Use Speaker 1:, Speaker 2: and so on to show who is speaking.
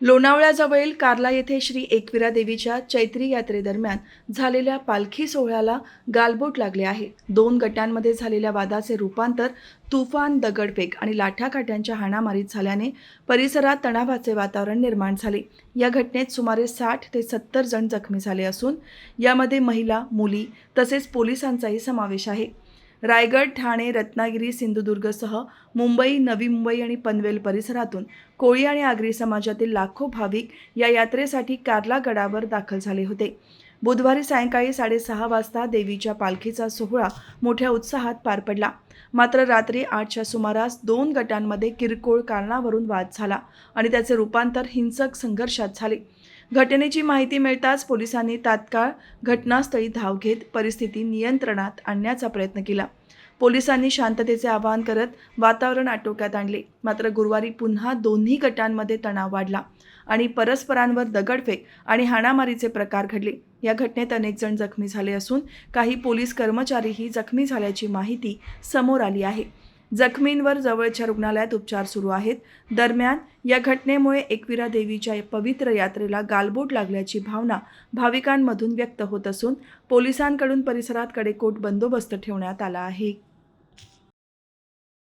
Speaker 1: लोणावळ्याजवळील कार्ला येथे श्री एकविरा देवीच्या चैत्री यात्रेदरम्यान झालेल्या पालखी सोहळ्याला गालबोट लागले आहे. 2 गटांमध्ये झालेल्या वादाचे रूपांतर तुफान, दगडफेक आणि लाठ्याकाठ्यांच्या हाणामारीत झाल्याने परिसरात तणावाचे वातावरण निर्माण झाले. या घटनेत सुमारे 60 ते 70 जण जखमी झाले असून यामध्ये महिला, मुली तसेच पोलिसांचाही समावेश आहे. रायगड, ठाणे, रत्नागिरी, सिंधुदुर्गसह मुंबई, नवी मुंबई आणि पनवेल परिसरातून कोळी आणि आगरी समाजातील लाखो भाविक या यात्रेसाठी कार्ला गडावर दाखल झाले होते. बुधवारी सायंकाळी 6:30 वाजता देवीच्या पालखीचा सोहळा मोठ्या उत्साहात पार पडला. मात्र रात्री 8च्या सुमारास 2 गटांमध्ये किरकोळ कारणावरून वाद झाला आणि त्याचे रूपांतर हिंसक संघर्षात झाले. घटनेची माहिती मिळताच पोलिसांनी तात्काळ घटनास्थळी धाव घेत परिस्थिती नियंत्रणात आणण्याचा प्रयत्न केला. पोलिसांनी शांततेचे आवाहन करत वातावरण आटोक्यात आणले. मात्र गुरुवारी पुन्हा दोन्ही गटांमध्ये तणाव वाढला आणि परस्परांवर दगडफेक आणि हाणामारीचे प्रकार घडले. या घटनेत अनेक जण जखमी झाले असून काही पोलीस कर्मचारीही जखमी झाल्याची माहिती समोर आली आहे. जखमींवर जवळच्या रुग्णालयात उपचार सुरू आहेत. दरम्यान या घटनेमुळे एकविरा देवीच्या पवित्र यात्रेला गालबोट लागल्याची भावना भाविकांमधून व्यक्त होत असून पोलिसांकडून परिसरात कडेकोट बंदोबस्त ठेवण्यात आला आहे.